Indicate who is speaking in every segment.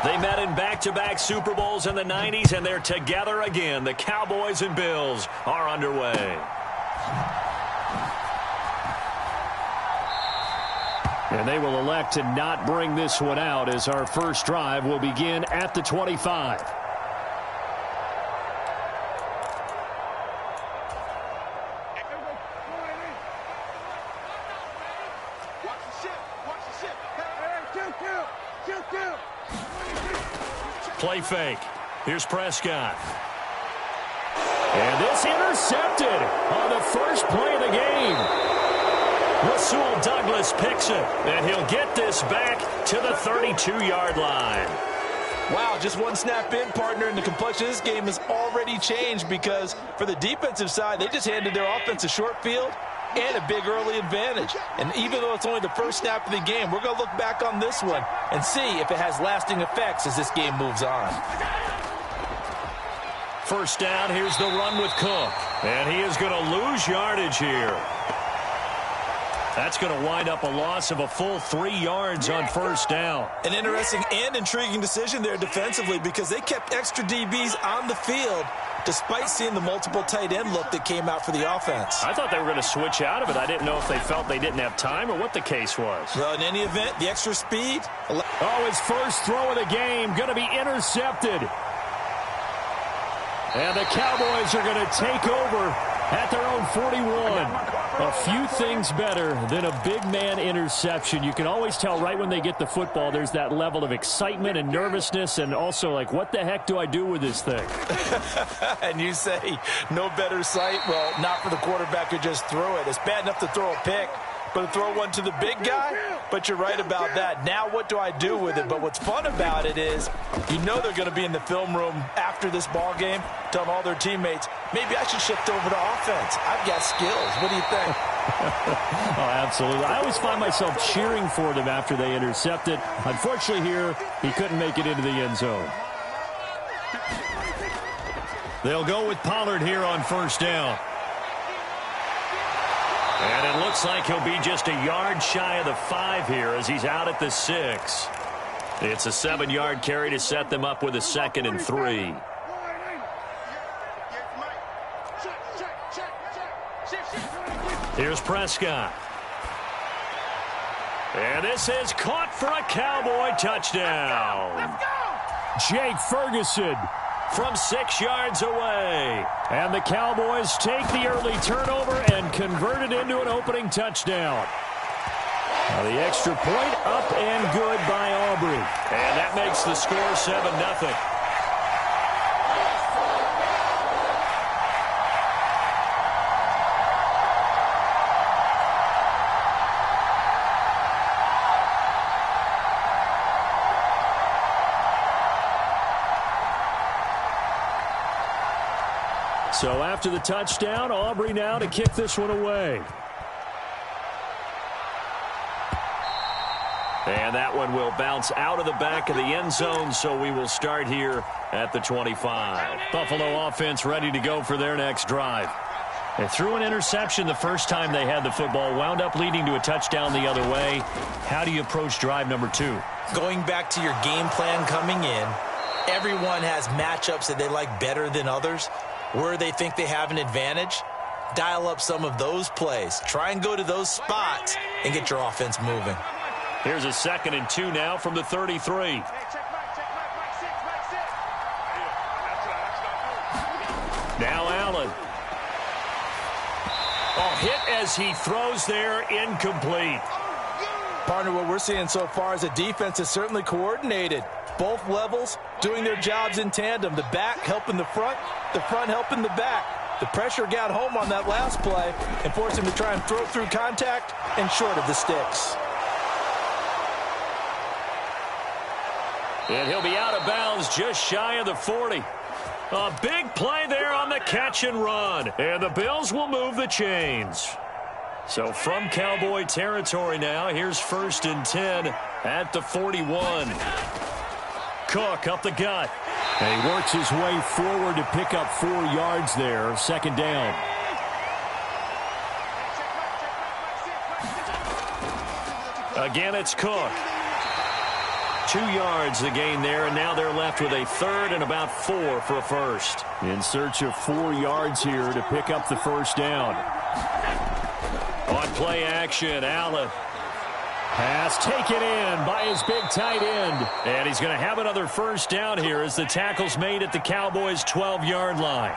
Speaker 1: They met in back-to-back Super Bowls in the 90s, and they're together again. The Cowboys and Bills are underway. And they will elect to not bring this one out as our first drive will begin at the 25. Play fake. Here's Prescott. And this intercepted on the first play of the game. Rasul Douglas picks it, and he'll get this back to the 32-yard line.
Speaker 2: Wow, just one snap in, partner, and the complexion of this game has already changed because for the defensive side, they just handed their offense a short field and a big early advantage. And even though it's only the first snap of the game, we're going to look back on this one and see if it has lasting effects as this game moves on.
Speaker 1: First down, here's the run with Cook. And he is going to lose yardage here. That's going to wind up a loss of a full 3 yards on first down.
Speaker 2: An interesting and intriguing decision there defensively because they kept extra DBs on the field despite seeing the multiple tight end look that came out for the offense.
Speaker 1: I thought they were going to switch out of it. I didn't know if they felt they didn't have time or what the case was.
Speaker 2: Well, in any event, the extra speed.
Speaker 1: Oh, his first throw of the game going to be intercepted. And the Cowboys are going to take over at their own 41. A few things better than a big man interception. You can always tell right when they get the football, there's that level of excitement and nervousness and also like, what the heck do I do with this thing?
Speaker 2: And you say no better sight? Well, not for the quarterback who just threw it. It's bad enough to throw a pick, but to throw one to the big guy? But you're right about that. Now what do I do with it? But what's fun about it is you know they're going to be in the film room after this ball game telling all their teammates, maybe I should shift over to offense. I've got skills. What do you think?
Speaker 1: Oh, absolutely. I always find myself cheering for them after they intercept it. Unfortunately here, he couldn't make it into the end zone. They'll go with Pollard here on first down. And it looks like he'll be just a yard shy of the 5 here as he's out at the 6. It's a 7-yard carry to set them up with a 2nd and 3. Here's Prescott. And this is caught for a Cowboy touchdown. Jake Ferguson from 6 yards away. And the Cowboys take the early turnover and convert it into an opening touchdown. Now the extra point up and good by Aubrey. And that makes the score 7-0. So after the touchdown, Aubrey now to kick this one away. And that one will bounce out of the back of the end zone, so we will start here at the 25. Buffalo offense ready to go for their next drive. They threw an interception the first time they had the football, wound up leading to a touchdown the other way. How do you approach drive number 2?
Speaker 2: Going back to your game plan coming in, everyone has matchups that they like better than others. Where they think they have an advantage, dial up some of those plays. Try and go to those spots and get your offense moving.
Speaker 1: Here's a 2nd and 2 now from the 33. Now Allen. Oh, hit as he throws there, incomplete.
Speaker 2: Partner, what we're seeing so far is a defense is certainly coordinated. Both levels doing their jobs in tandem. The back helping the front helping the back. The pressure got home on that last play and forced him to try and throw through contact and short of the sticks.
Speaker 1: And he'll be out of bounds just shy of the 40. A big play there on the catch and run. And the Bills will move the chains. So from Cowboy territory now, here's 1st and 10 at the 41. Cook up the gut. And he works his way forward to pick up 4 yards there. 2nd down. Again, it's Cook. 2 yards the gain there, and now they're left with a third and about 4 for a first.
Speaker 3: In search of 4 yards here to pick up the first down.
Speaker 1: On play action, Allen.
Speaker 3: Pass taken in by his big tight end.
Speaker 1: And he's going to have another first down here as the tackle's made at the Cowboys' 12-yard line.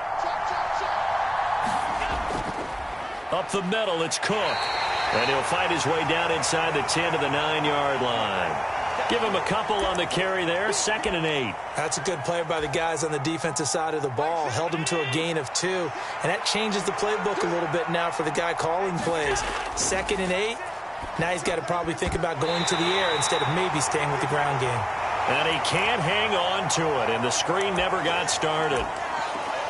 Speaker 1: Up the middle, it's Cook. And he'll fight his way down inside the 10 to the 9-yard line. Give him a couple on the carry there, 2nd and 8.
Speaker 2: That's a good play by the guys on the defensive side of the ball. Held him to a gain of 2. And that changes the playbook a little bit now for the guy calling plays. 2nd and 8. Now he's got to probably think about going to the air instead of maybe staying with the ground game.
Speaker 1: And he can't hang on to it, and the screen never got started.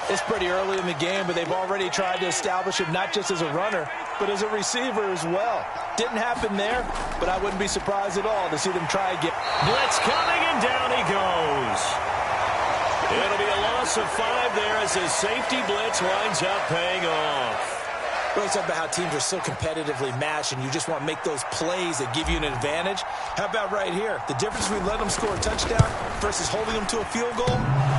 Speaker 2: It's pretty early in the game, but they've already tried to establish him not just as a runner, but as a receiver as well. Didn't happen there, but I wouldn't be surprised at all to see them try again.
Speaker 1: Blitz coming, and down he goes. It'll be a loss of 5 there as his safety blitz winds up paying off.
Speaker 2: We always talk about how teams are so competitively matched, and you just want to make those plays that give you an advantage. How about right here? The difference between letting them score a touchdown versus holding them to a field goal,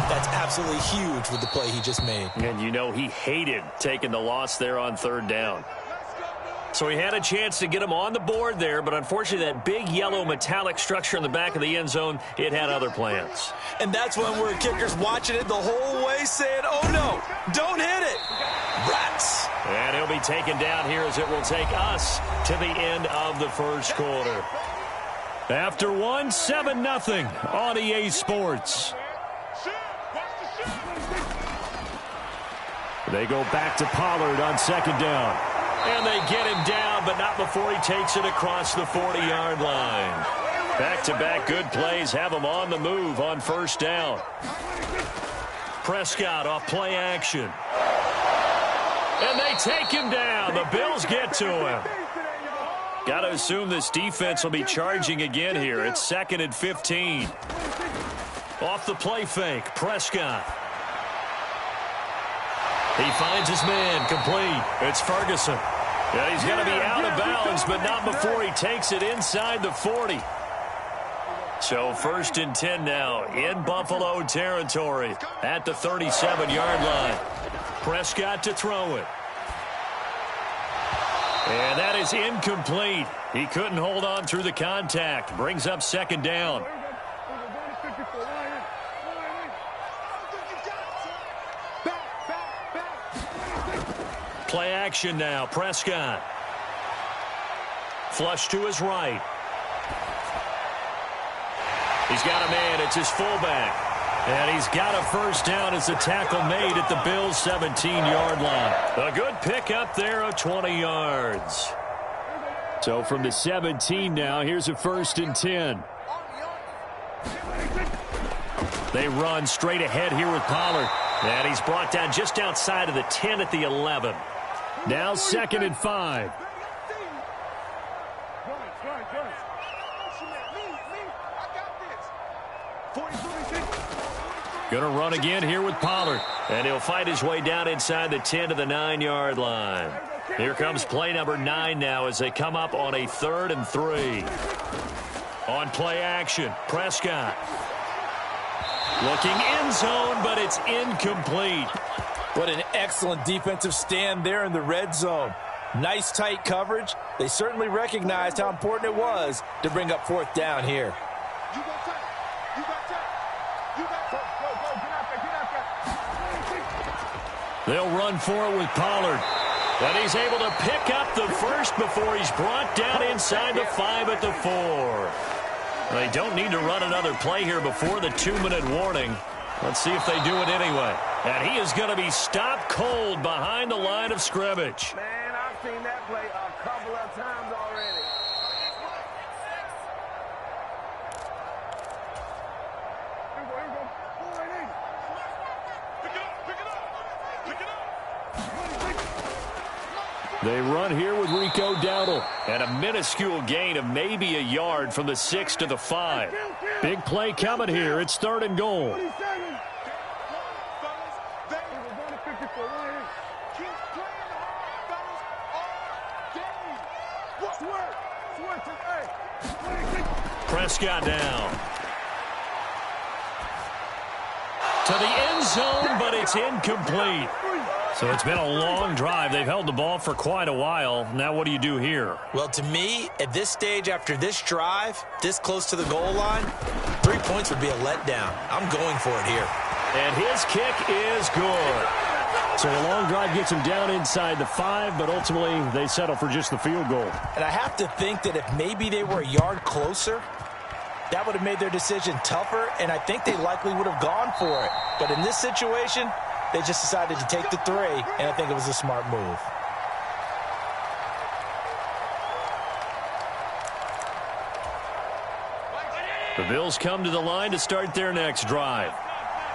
Speaker 2: that's absolutely huge with the play he just made.
Speaker 1: And you know he hated taking the loss there on 3rd down. So he had a chance to get him on the board there, but unfortunately that big yellow metallic structure in the back of the end zone, it had other plans.
Speaker 2: And that's when we're kickers watching it the whole way saying, oh no, don't hit it. Rats.
Speaker 1: And he'll be taken down here as it will take us to the end of the first quarter. After one, 7-0 on EA Sports.
Speaker 3: They go back to Pollard on 2nd down.
Speaker 1: And they get him down, but not before he takes it across the 40-yard line. Back-to-back good plays have him on the move on 1st down. Prescott off play action. And they take him down. The Bills get to him. Got to assume this defense will be charging again here. It's 2nd and 15. Off the play fake, Prescott. He finds his man, complete. It's Ferguson. Yeah, he's going to be out of bounds, but not before he takes it inside the 40. So 1st and 10 now in Buffalo territory at the 37-yard line. Prescott to throw it. And that is incomplete. He couldn't hold on through the contact. Brings up 2nd down. Play action now. Prescott. Flush to his right. He's got a man. It's his fullback. And he's got a first down as the tackle made at the Bills' 17-yard line. A good pick up there of 20 yards.
Speaker 3: So from the 17 now, here's a 1st and 10.
Speaker 1: They run straight ahead here with Pollard. And he's brought down just outside of the 10 at the 11.
Speaker 3: Now 2nd and 5.
Speaker 1: Going to run again here with Pollard. And he'll fight his way down inside the 10 to the 9-yard line. Here comes play number 9 now as they come up on a 3rd and 3. On play action, Prescott. Looking end zone, but it's incomplete.
Speaker 2: What an excellent defensive stand there in the red zone. Nice tight coverage. They certainly recognized how important it was to bring up 4th down here.
Speaker 1: They'll run for it with Pollard. And he's able to pick up the first before he's brought down inside the 5 at the 4. They don't need to run another play here before the 2-minute warning. Let's see if they do it anyway. And he is going to be stopped cold behind the line of scrimmage.
Speaker 4: Man, I've seen that play a couple of times already.
Speaker 3: They run here with Rico Dowdle.
Speaker 1: And a minuscule gain of maybe a yard from the 6 to the 5.
Speaker 3: Big play coming here. It's 3rd and goal.
Speaker 1: Prescott down. to the end zone, but it's incomplete. So it's been a long drive. They've held the ball for quite a while. Now what do you do here?
Speaker 2: Well, to me, at this stage, after this drive, this close to the goal line, 3 points would be a letdown. I'm going for it here.
Speaker 1: And his kick is good.
Speaker 3: So a long drive gets him down inside the 5, but ultimately they settle for just the field goal.
Speaker 2: And I have to think that if maybe they were a yard closer, that would have made their decision tougher, and I think they likely would have gone for it. But in this situation, they just decided to take the 3, and I think it was a smart move.
Speaker 1: The Bills come to the line to start their next drive.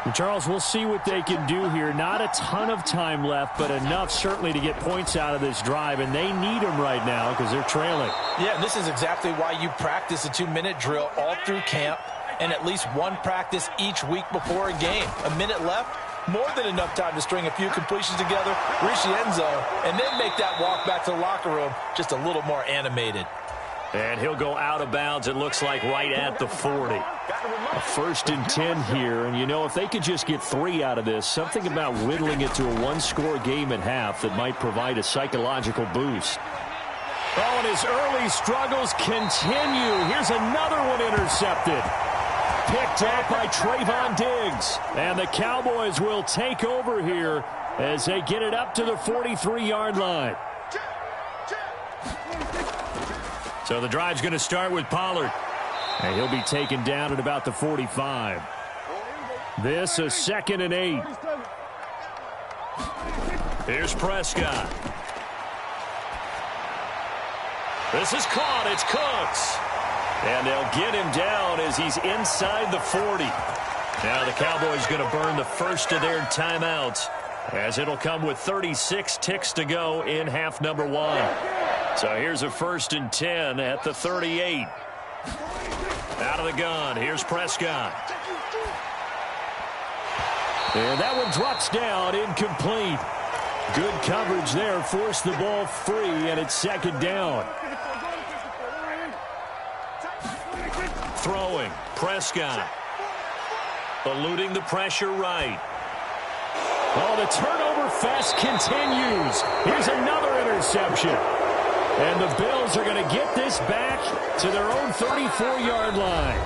Speaker 3: And Charles, we'll see what they can do here. Not a ton of time left, but enough certainly to get points out of this drive, and they need them right now because they're trailing.
Speaker 2: Yeah, this is exactly why you practice a 2-minute drill all through camp and at least one practice each week before a game. A minute left, more than enough time to string a few completions together, reach the end zone, and then make that walk back to the locker room just a little more animated.
Speaker 1: And he'll go out of bounds, it looks like, right at the 40.
Speaker 3: A 1st and 10 here, and you know, if they could just get 3 out of this, something about whittling it to a one-score game at half that might provide a psychological boost.
Speaker 1: Oh, and his early struggles continue. Here's another one intercepted. Picked up by Trayvon Diggs. And the Cowboys will take over here as they get it up to the 43-yard line. So the drive's going to start with Pollard. And he'll be taken down at about the 45. This a 2nd and 8. Here's Prescott. This is caught. It's Cooks. And they'll get him down as he's inside the 40. Now the Cowboys going to burn the first of their timeouts, as it'll come with 36 ticks to go in half number 1. So here's a 1st and 10 at the 38. Out of the gun, here's Prescott. And that one drops down, incomplete. Good coverage there, forced the ball free, and it's 2nd down. Throwing, Prescott. Eluding the pressure right. Oh, the turnover fest continues. Here's another interception. And the Bills are going to get this back to their own 34-yard line.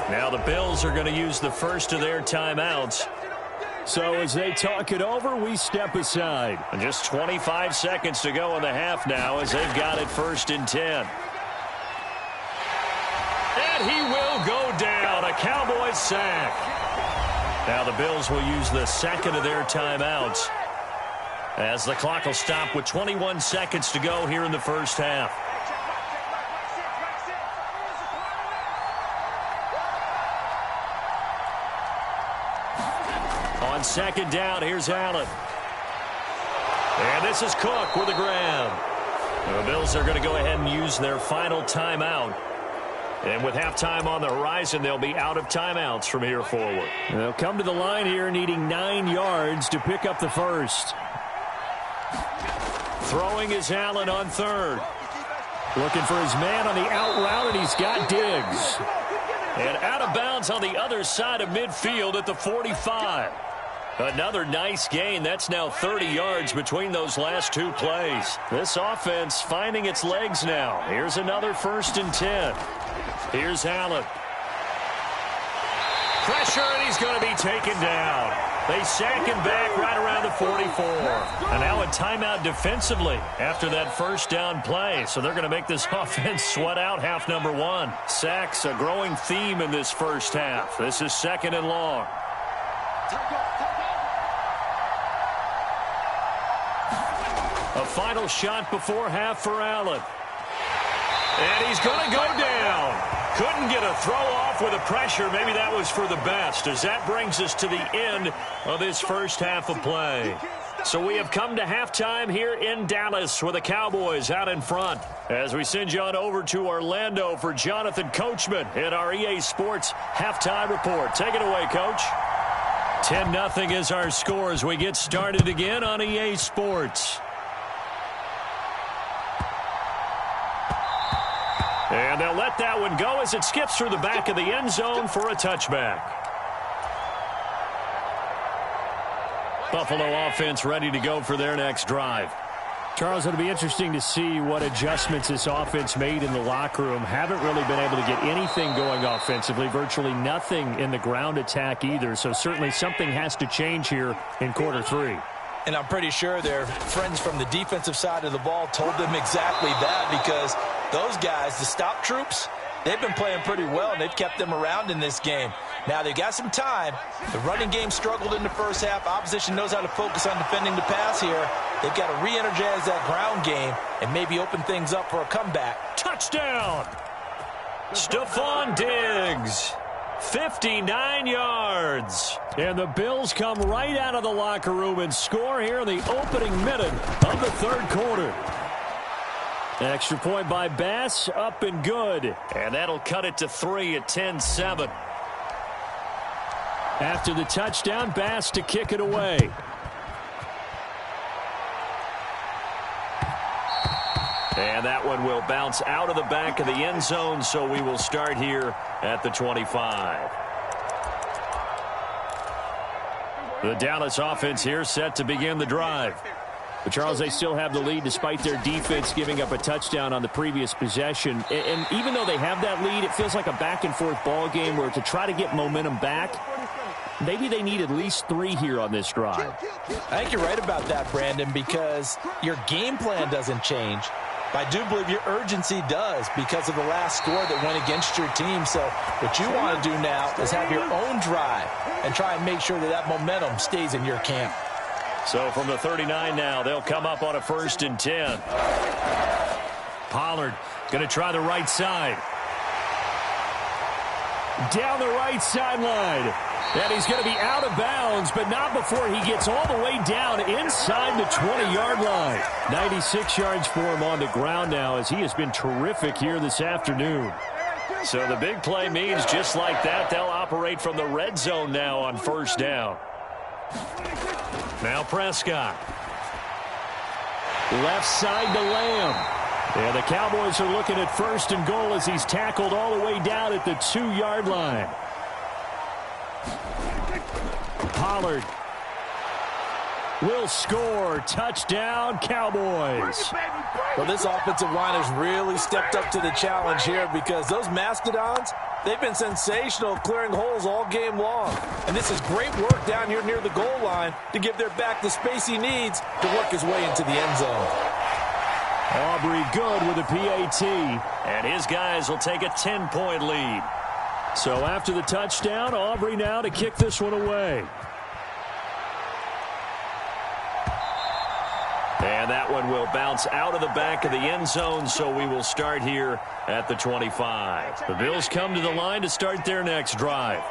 Speaker 1: Now the Bills are going to use the first of their timeouts. So as they talk it over, we step aside. And just 25 seconds to go in the half now as they've got it 1st and 10. And he will go down. A Cowboys sack. Now the Bills will use the 2nd of their timeouts, as the clock will stop with 21 seconds to go here in the first half. On 2nd down, here's Allen. And this is Cook with a grab. The Bills are going to go ahead and use their final timeout. And with halftime on the horizon, they'll be out of timeouts from here forward.
Speaker 3: They'll come to the line here needing 9 yards to pick up the first.
Speaker 1: Throwing is Allen on 3rd.
Speaker 3: Looking for his man on the out route, and he's got Diggs.
Speaker 1: And out of bounds on the other side of midfield at the 45. Another nice gain. That's now 30 yards between those last 2 plays. This offense finding its legs now. Here's another 1st and 10. Here's Allen. Pressure, and he's going to be taken down. They sack him back right around the 44. And now a timeout defensively after that 1st down play. So they're going to make this offense sweat out half number 1. Sacks, a growing theme in this first half. This is 2nd and long. A final shot before half for Allen. And he's going to go down. Couldn't get a throw off with the pressure. Maybe that was for the best, as that brings us to the end of this first half of play. So we have come to halftime here in Dallas with the Cowboys out in front, as we send you on over to Orlando for Jonathan Coachman in our EA Sports halftime report. Take it away, Coach. 10-0 is our score as we get started again on EA Sports. And they'll let that one go as it skips through the back of the end zone for a touchback. Buffalo offense ready to go for their next drive.
Speaker 3: Charles, it'll be interesting to see what adjustments this offense made in the locker room. Haven't really been able to get anything going offensively, virtually nothing in the ground attack either. So certainly something has to change here in quarter three.
Speaker 2: And I'm pretty sure their friends from the defensive side of the ball told them exactly that, because those guys, the stop troops, they've been playing pretty well, and they've kept them around in this game. Now, they've got some time. The running game struggled in the first half. Opposition knows how to focus on defending the pass here. They've got to re-energize that ground game and maybe open things up for a comeback.
Speaker 1: Touchdown! Stephon Diggs. 59 yards.
Speaker 3: And the Bills come right out of the locker room and score here in the opening minute of the third quarter. Extra point by Bass, up and good.
Speaker 1: And that'll cut it to 3 at 10-7.
Speaker 3: After the touchdown, Bass to kick it away.
Speaker 1: And that one will bounce out of the back of the end zone, so we will start here at the 25. The Dallas offense here set to begin the drive.
Speaker 3: But Charles, they still have the lead despite their defense giving up a touchdown on the previous possession. And even though they have that lead, it feels like a back-and-forth ball game where to try to get momentum back, maybe they need at least 3 here on this drive.
Speaker 2: I think you're right about that, Brandon, because your game plan doesn't change. But I do believe your urgency does because of the last score that went against your team. So what you want to do now is have your own drive and try and make sure that that momentum stays in your camp.
Speaker 1: So from the 39 now, they'll come up on a 1st and 10. Pollard going to try the right side.
Speaker 3: Down the right sideline. And he's going to be out of bounds, but not before he gets all the way down inside the 20-yard line. 96 yards for him on the ground now, as he has been terrific here this afternoon.
Speaker 1: So the big play means just like that, they'll operate from the red zone now on 1st down. Now Prescott.
Speaker 3: Left side to Lamb. And the Cowboys are looking at 1st and goal as he's tackled all the way down at the 2-yard line. Pollard will score. Touchdown, Cowboys.
Speaker 2: Well, this offensive line has really stepped up to the challenge here because those Mastodons, they've been sensational clearing holes all game long. And this is great work down here near the goal line to give their back the space he needs to work his way into the end zone.
Speaker 3: Aubrey good with a PAT.
Speaker 1: And his guys will take a 10-point lead.
Speaker 3: So after the touchdown, Aubrey now to kick this one away.
Speaker 1: And that one will bounce out of the back of the end zone, so we will start here at the 25. The Bills come to the line to start their next drive.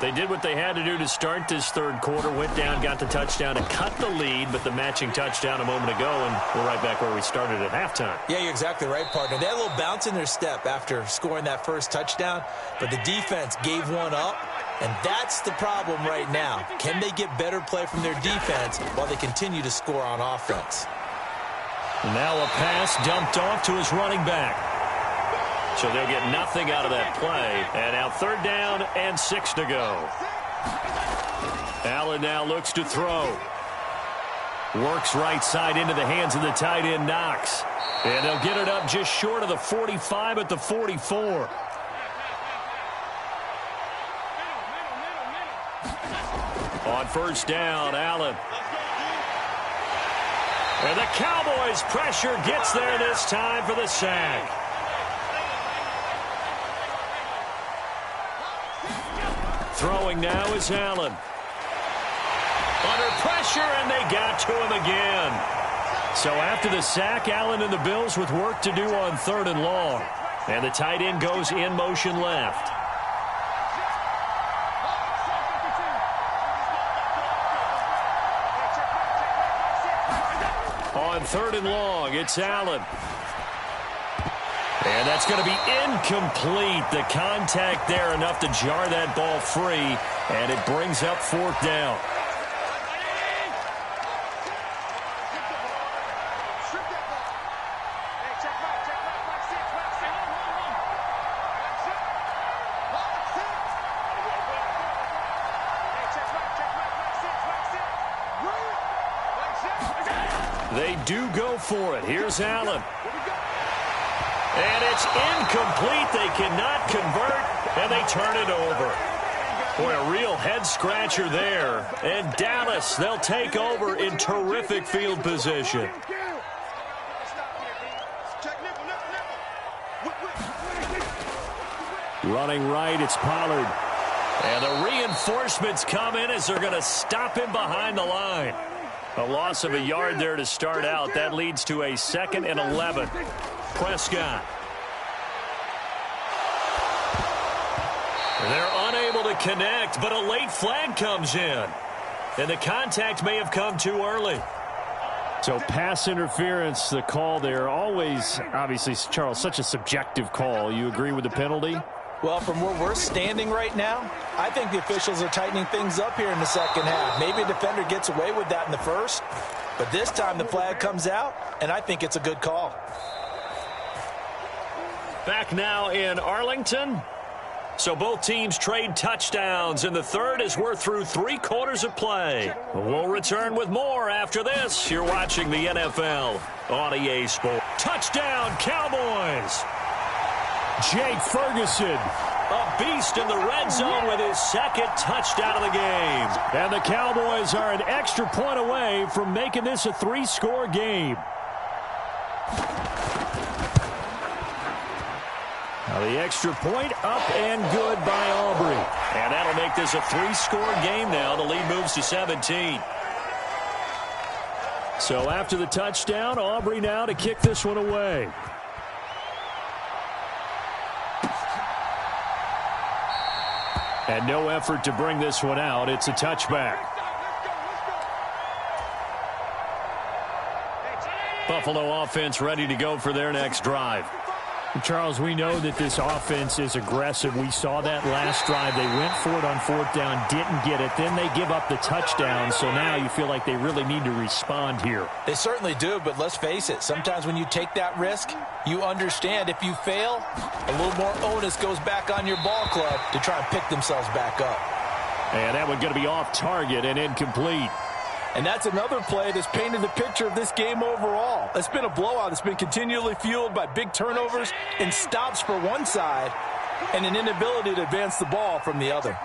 Speaker 1: They did what they had to do to start this third quarter, went down, got the touchdown to cut the lead, but the matching touchdown a moment ago, and we're right back where we started at halftime.
Speaker 2: Yeah, you're exactly right, partner. They had a little bounce in their step after scoring that first touchdown, but the defense gave one up, and that's the problem right now. Can they get better play from their defense while they continue to score on offense?
Speaker 1: Now a pass dumped off to his running back. So they'll get nothing out of that play. And now 3rd down and 6 to go. Allen now looks to throw. Works right side into the hands of the tight end, Knox. And they'll get it up just short of the 45 at the 44. On 1st down, Allen. And the Cowboys' pressure gets there this time for the sack. Throwing now is Allen. Under pressure, and they got to him again. So after the sack, Allen and the Bills with work to do on 3rd and long. And the tight end goes in motion left. On 3rd and long, it's Allen. And that's going to be incomplete. The contact there enough to jar that ball free, and it brings up 4th down. do go for it. Here's Allen. And it's incomplete. They cannot convert, and they turn it over. Boy, a real head-scratcher there. And Dallas, they'll take over in terrific field position. Running right, it's Pollard. And the reinforcements come in as they're going to stop him behind the line. A loss of a yard there to start out. That leads to a 2nd and 11. Prescott. They're unable to connect, but a late flag comes in. And the contact may have come too early.
Speaker 3: So pass interference, the call there. Always, obviously, Charles, such a subjective call. You agree with the penalty?
Speaker 2: Well, from where we're standing right now, I think the officials are tightening things up here in the second half. Maybe a defender gets away with that in the first, but this time the flag comes out, and I think it's a good call.
Speaker 1: Back now in Arlington. So both teams trade touchdowns in the third as we're through 3 quarters of play. We'll return with more after this. You're watching the NFL on EA Sports. Touchdown, Cowboys!
Speaker 3: Jake Ferguson.
Speaker 1: A beast in the red zone with his 2nd touchdown of the game.
Speaker 3: And the Cowboys are an extra point away from making this a 3-score game. Now the extra point up and good by Aubrey.
Speaker 1: And that'll make this a 3-score game now. The lead moves to 17.
Speaker 3: So after the touchdown, Aubrey now to kick this one away. And no effort to bring this one out. It's a touchback.
Speaker 1: Buffalo offense ready to go for their next drive.
Speaker 3: Charles, we know that this offense is aggressive. We saw that last drive. They went for it on 4th down, didn't get it. Then they give up the touchdown. So now you feel like they really need to respond here.
Speaker 2: They certainly do, but let's face it. Sometimes when you take that risk, you understand if you fail, a little more onus goes back on your ball club to try and pick themselves back up.
Speaker 3: And that one going to be off target and incomplete.
Speaker 2: And that's another play that's painted the picture of this game overall. It's been a blowout. It's been continually fueled by big turnovers and stops for one side and an inability to advance the ball from the other.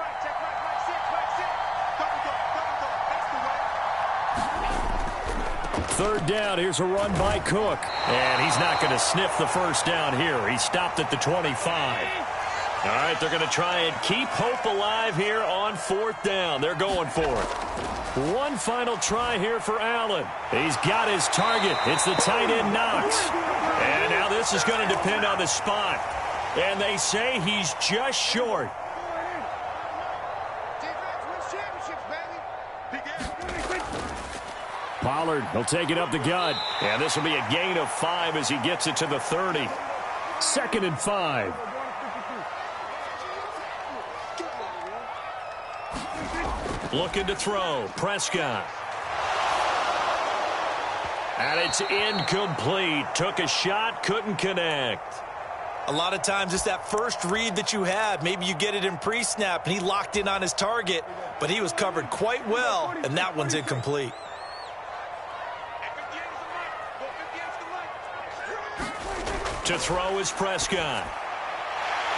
Speaker 3: Third down, here's a run by Cook.
Speaker 1: And he's not going to sniff the first down here. He stopped at the 25. All right, they're going to try and keep hope alive here on 4th down. They're going for it. One final try here for Allen. He's got his target. It's the tight end Knox. And now this is going to depend on the spot. And they say he's just short.
Speaker 3: Pollard will take it up the gut.
Speaker 1: And this will be a gain of 5 as he gets it to the 30.
Speaker 3: 2nd and 5.
Speaker 1: Looking to throw. Prescott. And it's incomplete. Took a shot, couldn't connect.
Speaker 2: A lot of times it's that first read that you have. Maybe you get it in pre-snap, and he locked in on his target, but he was covered quite well, and that one's incomplete.
Speaker 1: To throw is Prescott.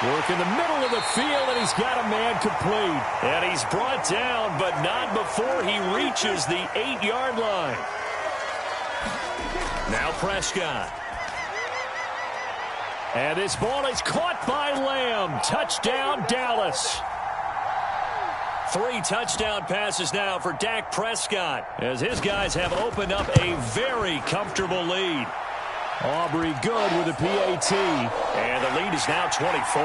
Speaker 3: Work in the middle of the field, and he's got a man complete.
Speaker 1: And he's brought down, but not before he reaches the 8-yard line. Now Prescott.
Speaker 3: And this ball is caught by Lamb. Touchdown, Dallas.
Speaker 1: 3 touchdown passes now for Dak Prescott, as his guys have opened up a very comfortable lead.
Speaker 3: Aubrey good with a PAT.
Speaker 1: And the lead is now 24.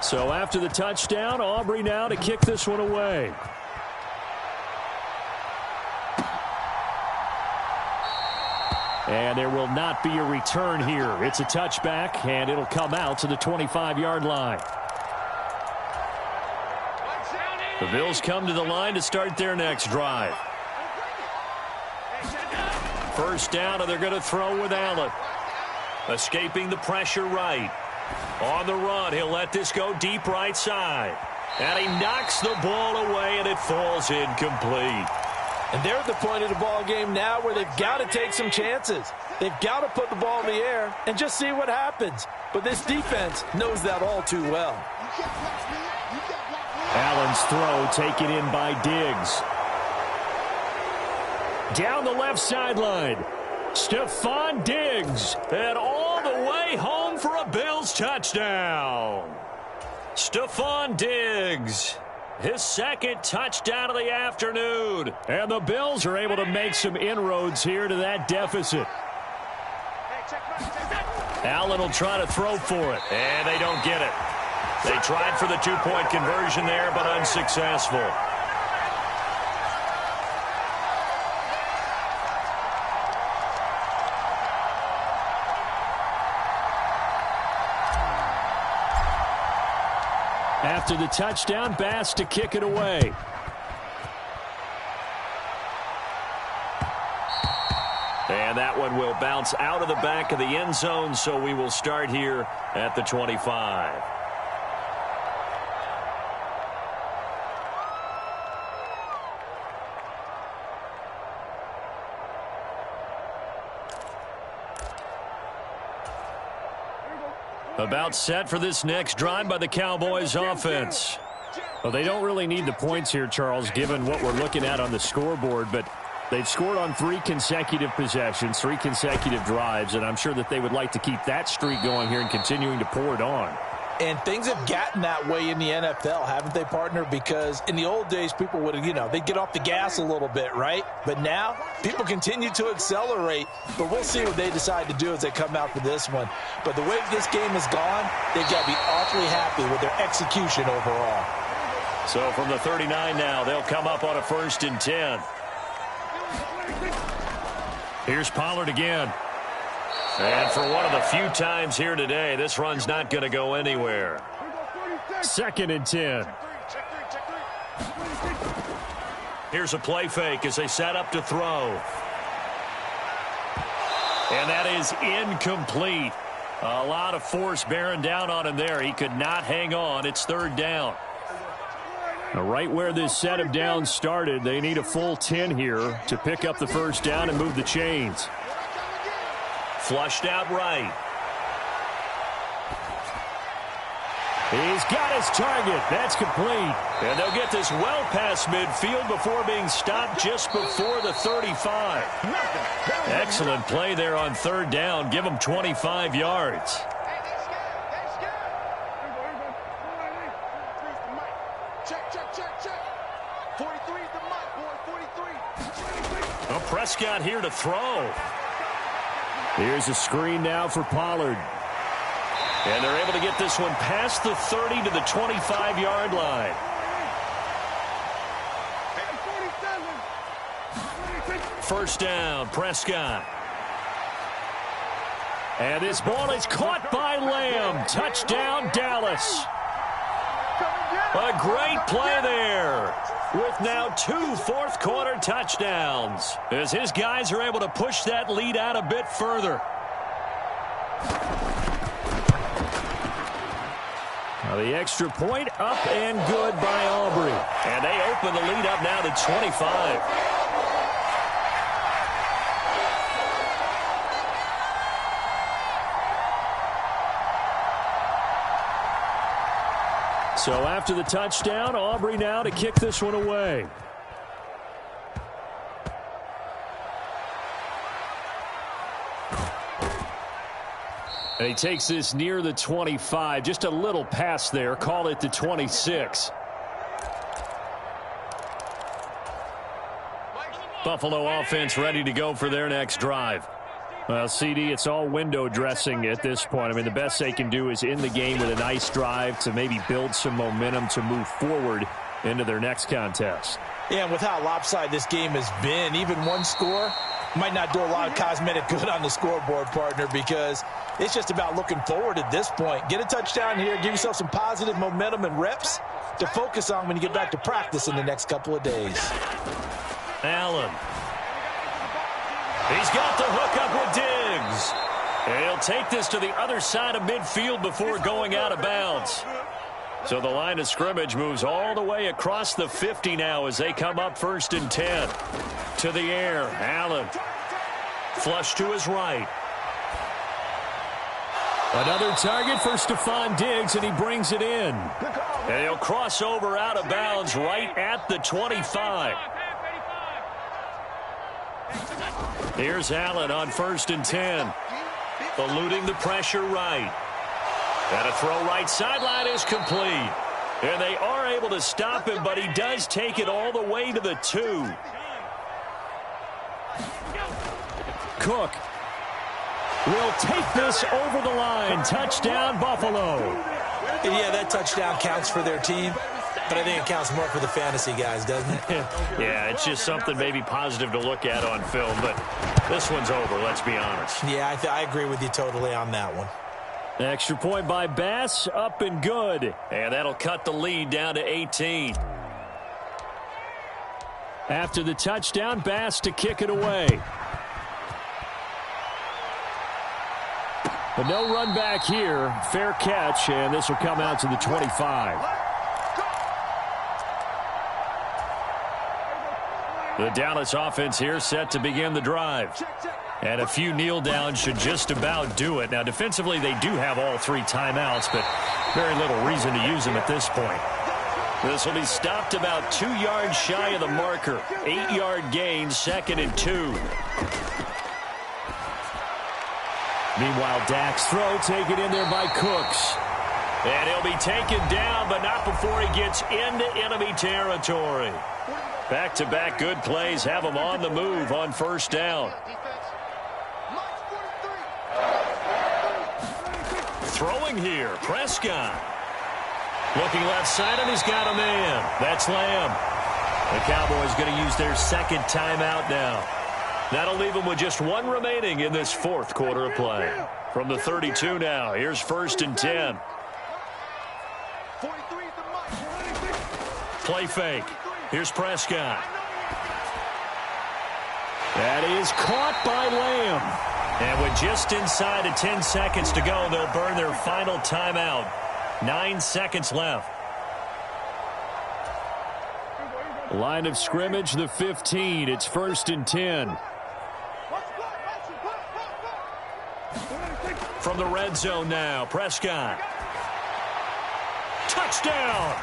Speaker 3: So after the touchdown, Aubrey now to kick this one away. And there will not be a return here. It's a touchback, and it'll come out to the 25-yard line.
Speaker 1: The Bills come to the line to start their next drive. First down, and they're going to throw with Allen. Escaping the pressure right. On the run, he'll let this go deep right side. And he knocks the ball away, and it falls incomplete.
Speaker 2: And they're at the point of the ball game now where they've got to take some chances. They've got to put the ball in the air and just see what happens. But this defense knows that all too well.
Speaker 3: Allen's throw taken in by Diggs. Down the left sideline. Stephon Diggs. And all the way home for a Bills touchdown. Stephon Diggs. His second touchdown of the afternoon. And the Bills are able to make some inroads here to that deficit. Allen will try to throw for it. And they don't get it. They tried for the two-point conversion there, but unsuccessful. After the touchdown, Bass to kick it away. And that one will bounce out of the back of the end zone, so we will start here at the 25. About set for this next drive by the Cowboys offense. Well, they don't really need the points here, Charles, given what we're looking at on the scoreboard, but they've scored on 3 consecutive possessions, 3 consecutive drives, and I'm sure that they would like to keep that streak going here and continuing to pour it on.
Speaker 2: And things have gotten that way in the NFL, haven't they, partner? Because in the old days, people would have, they'd get off the gas a little bit, right? But now, people continue to accelerate. But we'll see what they decide to do as they come out for this one. But the way this game has gone, they've got to be awfully happy with their execution overall.
Speaker 1: So from the 39 now, they'll come up on a 1st and 10. Here's Pollard again. And for one of the few times here today, this run's not going to go anywhere. 2nd and 10. Here's a play fake as they set up to throw. And that is incomplete. A lot of force bearing down on him there. He could not hang on. It's 3rd down. Now, right where this set of downs started, they need a full 10 here to pick up the 1st down and move the chains. Flushed out right. He's got his target. That's complete. And they'll get this well past midfield before being stopped just before the 35. Excellent play there on 3rd down. Give them 25 yards. Well, Prescott here to throw. Here's a screen now for Pollard. And they're able to get this one past the 30 to the 25-yard line. First down, Prescott. And this ball is caught by Lamb. Touchdown, Dallas. A great play there, with now 2 fourth-quarter touchdowns, as his guys are able to push that lead out a bit further. Now the extra point up and good by Aubrey. And they open the lead up now to 25. So after the touchdown, Aubrey now to kick this one away. And he takes this near the 25. Just a little pass there. Call it the 26. Buffalo offense ready to go for their next drive. Well, CD, it's all window dressing at this point. I mean, the best they can do is end the game with a nice drive to maybe build some momentum to move forward into their next contest.
Speaker 2: Yeah, and with how lopsided this game has been, even one score might not do a lot of cosmetic good on the scoreboard, partner, because it's just about looking forward at this point. Get a touchdown here, give yourself some positive momentum and reps to focus on when you get back to practice in the next couple of days.
Speaker 1: Allen. He's got the hook up with Diggs. And he'll take this to the other side of midfield before going out of bounds. So the line of scrimmage moves all the way across the 50 now as they come up 1st and 10. To the air, Allen. Flush to his right. Another target for Stephon Diggs, and he brings it in. And he'll cross over out of bounds right at the 25. Here's Allen on 1st and 10. Eluding the pressure right. And a throw right sideline is complete. And they are able to stop him, but he does take it all the way to the 2. Cook will take this over the line. Touchdown, Buffalo.
Speaker 2: Yeah, that touchdown counts for their team, but I think it counts more for the fantasy guys, doesn't it?
Speaker 1: Yeah, it's just something maybe positive to look at on film, but this one's over, let's be honest.
Speaker 2: Yeah, I agree with you totally on that one.
Speaker 1: Extra point by Bass, up and good. And that'll cut the lead down to 18.
Speaker 3: After the touchdown, Bass to kick it away. But no run back here. Fair catch, and this will come out to the 25.
Speaker 1: The Dallas offense here set to begin the drive. And a few kneel downs should just about do it. Now, defensively, they do have all 3 timeouts, but very little reason to use them at this point. This will be stopped about 2 yards shy of the marker. 8-yard gain, 2nd and 2.
Speaker 3: Meanwhile, Dak's throw taken in there by Cooks.
Speaker 1: And he'll be taken down, but not before he gets into enemy territory. Back-to-back good plays have him on the move on 1st down. Throwing here, Prescott. Looking left side, and he's got a man. That's Lamb. The Cowboys going to use their 2nd timeout now. That'll leave them with just 1 remaining in this 4th quarter of play. From the 32 now, here's 1st and 10. Play fake. Here's Prescott.
Speaker 3: That is caught by Lamb.
Speaker 1: And with just inside of 10 seconds to go, they'll burn their final timeout. 9 seconds left.
Speaker 3: Line of scrimmage, the 15. It's 1st and 10.
Speaker 1: From the red zone now, Prescott. Touchdown!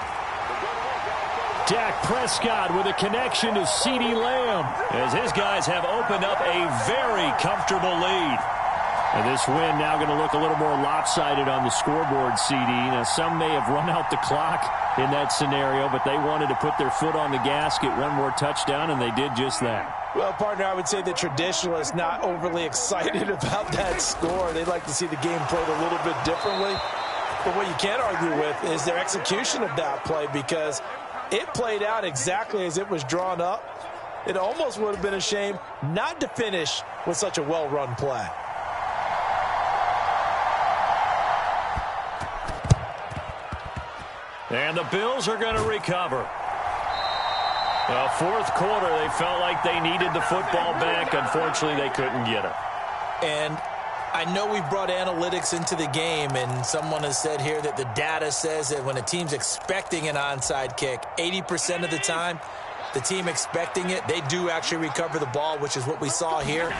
Speaker 3: Dak Prescott with a connection to CeeDee Lamb.
Speaker 1: As his guys have opened up a very comfortable lead.
Speaker 3: And this win now going to look a little more lopsided on the scoreboard, CD. Now, some may have run out the clock in that scenario, but they wanted to put their foot on the gas, get 1 more touchdown, and they did just that.
Speaker 2: Well, partner, I would say the traditionalists not overly excited about that score. They'd like to see the game played a little bit differently. But what you can't argue with is their execution of that play, because it played out exactly as it was drawn up. It almost would have been a shame not to finish with such a well-run play.
Speaker 1: And the Bills are going to recover. The 4th quarter, they felt like they needed the football back. Unfortunately, they couldn't get it.
Speaker 2: And I know we've brought analytics into the game, and someone has said here that the data says that when a team's expecting an onside kick, 80% of the time, the team expecting it, they do actually recover the ball, which is what we saw here.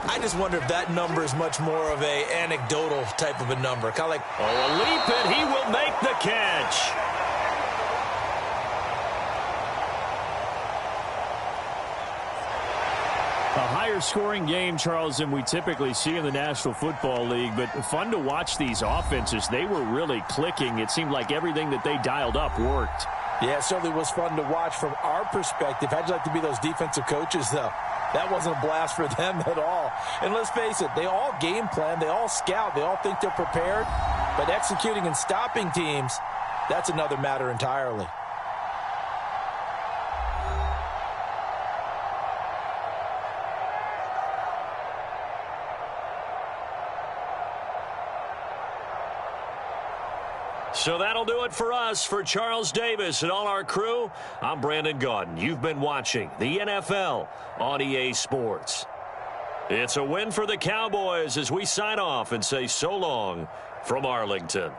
Speaker 2: I just wonder if that number is much more of a anecdotal type of a number. Kind of like,
Speaker 1: a leap, and he will make the catch.
Speaker 3: A higher scoring game, Charles, than we typically see in the National Football League, but fun to watch these offenses. They were really clicking. It seemed like everything that they dialed up worked.
Speaker 2: Yeah, it certainly was fun to watch from our perspective. How'd you like to be those defensive coaches, though? That wasn't a blast for them at all. And let's face it, they all game plan, they all scout, they all think they're prepared. But executing and stopping teams, that's another matter entirely.
Speaker 1: So that'll do it for us. For Charles Davis and all our crew, I'm Brandon Gaudin. You've been watching the NFL on EA Sports. It's a win for the Cowboys as we sign off and say so long from Arlington.